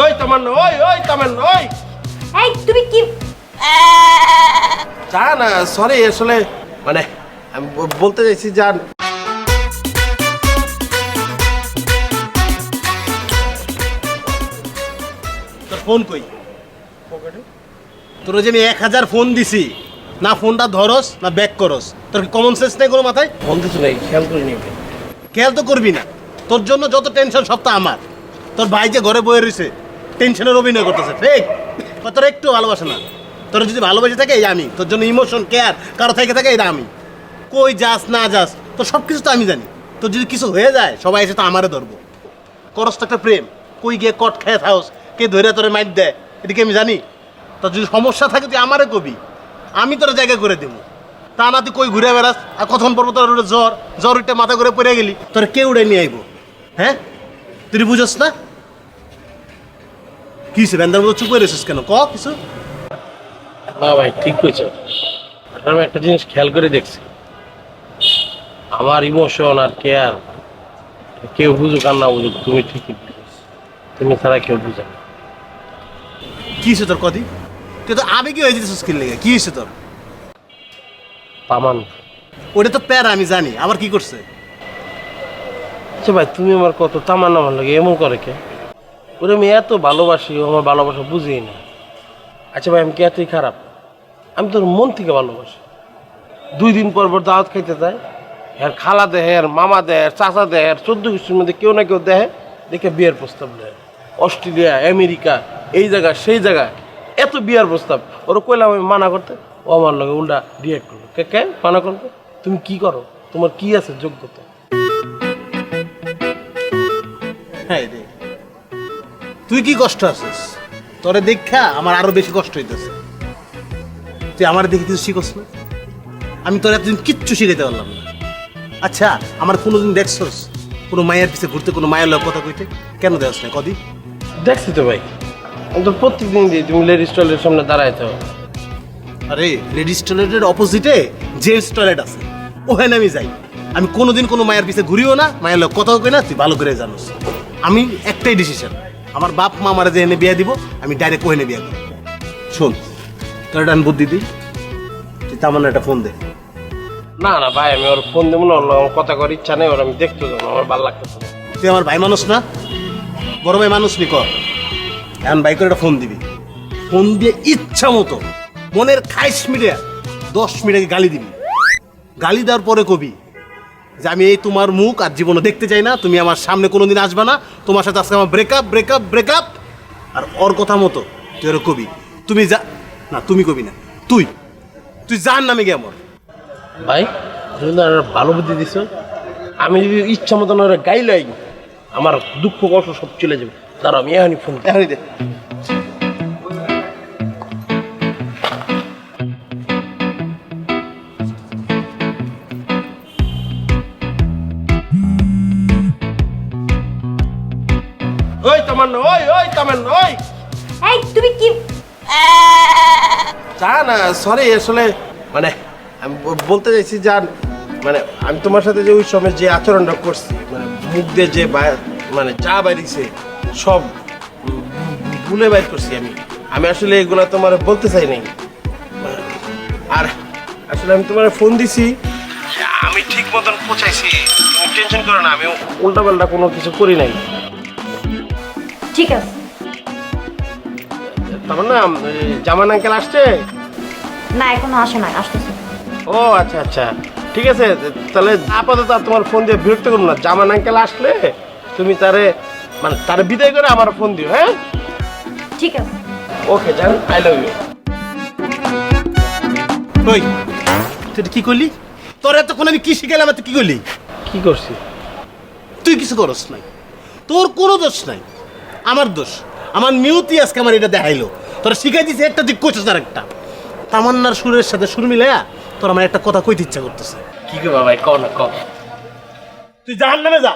ওই তামান্না, ওই তামান্না, ওই এই তুমি কি যা না, সরি আসলে মানে আমি বলতে চাইছি জান। তোর ফোন কই? তোর যে আমি 1000 ফোন দিছি, না ফোনটা ধরস না ব্যাক করস। তোর কি কমন সেন্স নেই কোনো মাথায়? ফোন কিছু নাই, খেয়াল করে নিবি। খেয়াল তো করবি না। তোর জন্য যত টেনশন সব তো আমার। তোর ভাই যে ঘরে বয়ে রয়েছে টেনশনের অভিনয় করতেছে, ঠিক? তোর একটু ভালোবাসে না। তোর যদি ভালোবাসে থাকে এই আমি, তোর জন্য ইমোশন কেয়ার কারো থেকে থাকে এটা আমি। কই যাস না যাস তোর সব কিছু তো আমি জানি। তোর যদি কিছু হয়ে যায় সবাই এসে তো আমারে ধরবো। করস তো একটা প্রেম, কই গিয়ে কট খেয়ে থাকস, কে ধরে তোরে মাইট দেয় এদিকে আমি জানি। তোর যদি সমস্যা থাকে তুই আমারে কবি, আমি তোর জায়গা করে দেবো। তা না তুই কই ঘুরে বেড়াস আর কখন পর্ব তোর জ্বর উঠে মাথা করে পড়ে গেলি, তোর কে উড়ে নিয়ে আইব? হ্যাঁ তুই বুঝস না কি হয়েছে? ব্যান্দার মতো চুপ করে রেছিস কেন? ক কিছু। না ভাই ঠিক কইছো। আমি একটা জিনিস খেয়াল করে দেখছি, আমার ইমোশন আর কেয়ার কেউ বুঝুক আর না বুঝুক, তুমি ঠিকই বুঝেছ। তুমি ছাড়া কেউ বুঝে না। কি হয়েছে তোর? কদি তুই তো আবেগে হয়ে যেতেছিস কি লেগে? কি হয়েছে তোর? তামান, ওটা তো প্যারা আমি জানি, আবার কি করছে? আচ্ছা ভাই তুমি আমার কত তামান আমার লাগে এমন করে কে? ওরে আমি এত ভালোবাসি, ও আমার ভালোবাসা বুঝিই না। আচ্ছা ভাই আমি কি এতই খারাপ? আমি তোর মন থেকে ভালোবাসি। 2 দিন পর পর দাওয়াত খাইতে যায়, আর খালা দেহে, আর মামা দেহে, আর চাচা দেহে, আর 14 গোষ্ঠীর মধ্যে কেউ না কেউ দেহে, দেখে বিয়ের প্রস্তাব দেয়। অস্ট্রেলিয়া, আমেরিকা, এই জায়গা সেই জায়গা, এত বিয়ার প্রস্তাব। ওরা কইলাম আমি মানা করতে, ও আমার লগে উল্টা রিয়েক্ট করলো। কে মানা করবে? তুমি কি করো? তোমার কি আছে যোগ্যতা? হ্যাঁ রে, তুই কি কষ্ট আছিস? তোরে দেখা আমার আরো বেশি কষ্ট হইতেছে। তুই আমার দেখে কিছু শিখস না? আমি তোর এতদিন কিচ্ছু শিখাইতে পারলাম না। আচ্ছা আমার কোনোদিন দেখছস কোনো মায়ের পিছে ঘুরতে, কোনো মায়ের লোক কথা কইতে? কেন দেওয়াস না কদি? দেখছি তো ভাই, আমি তো প্রত্যেকদিন দিই তুমি লেডিস টয়লেটের সামনে দাঁড়াইতে হবে। আরে লেডিস টয়লেটের অপোজিটে জেন্টস টয়লেট আছে, ওখানে আমি যাই। আমি কোনোদিন কোনো মায়ের পিছে ঘুরিও না, মায়ের লোক কথাও কই না, তুই ভালো করে জানোস। আমি একটাই ডিসিশন, আমার বাপ মা আমার যে এনে বিয়ে দিব, আমি ডাইরেক্ট ওখানে বিয়ে করব। শোন তোর একটা বুদ্ধি দিই, তুই তামান্না একটা ফোন দে। না না ভাই আমি ওর ফোন দেবো না, ওর লগে আমার কথা করার ইচ্ছা নেই, ওর আমি দেখতে যাবো, আমার ভালো লাগতেছে না। তুই আমার ভাই মানুষ না? বড় ভাই মানুষ নি কর। এখন ভাই করে একটা ফোন দিবি, ফোন দিয়ে ইচ্ছা মতো মনের খাইশ মিডিয়া 10 মিনিট গালি দিবি। গালি দেওয়ার পরে কবি যে আমি এই তোমার মুখ আর জীবনে দেখতে চাই না, তুমি আমার সামনে কোনোদিন আসবে না, তোমার সাথে আজকে আমার ব্রেকআপ। আর ওর কথা মতো তুই ওর কবি, তুমি যা না, তুমি কবি না, তুই জান নামে গে আমার। ভাই তুমি তো একটা ভালো বুদ্ধি দিছ। আমি যদি ইচ্ছা মতন ওরা গাইলাই, আমার দুঃখ কষ্ট সব চলে যাবে। দাঁড়া আমি এখনই ফোন দিই। এখনই দে। ওই তামান্না, ওই তামান্না, ওই এই তুমি কি যা না, সরি আসলে মানে আমি বলতে চাইছি জান, মানে আমি তোমার সাথে যে ওই সময় যে আচরণটা করছি, মানে মুখ দিয়ে যে মানে যা বাইরেছে সব ভুলে বাইর করছি আমি আসলে এগুলো তোমার বলতে চাই নাই। আর আসলে আমি তোমার ফোন দিছি, আমি ঠিক মতন পৌঁছাইছি, তুমি টেনশন করো না, আমি উল্টাপাল্টা কোনো কিছু করি নাই। ঠিক আছে? তারপর না জামান আঙ্কেল আসছে? না এখনো আসে না, আসতেছে। ও আচ্ছা ঠিক আছে, তাহলে আপাতত আর তোমার ফোন দিয়ে বিরক্ত করো না। জামান আঙ্কেল আসলে তুমি তারে বিদায় করে আমার ফোন দিও। হ্যাঁ ঠিক আছে। ওকে জান, আই লাভ ইউ। ওই তুই কি করলি? তোর এতক্ষণ আমি কি শিখাইলাম, তুই কি করলি? কি করছি? তুই কিছু করস নাই, তোর কোনো দোষ নাই, আমার দোষ। আমার নিয়তি আজকে আমার এটা দেখাইলো। তোরা শিখাই দিছে একটা, তুই কোচস আর একটা। তামান্নার সুরের সাথে সুর মিলাইয়া তোর আমার একটা কথা কইতে ইচ্ছা করতেছে। কি করবা ভাই, কও না কও। তুই জাহান্নামে যা।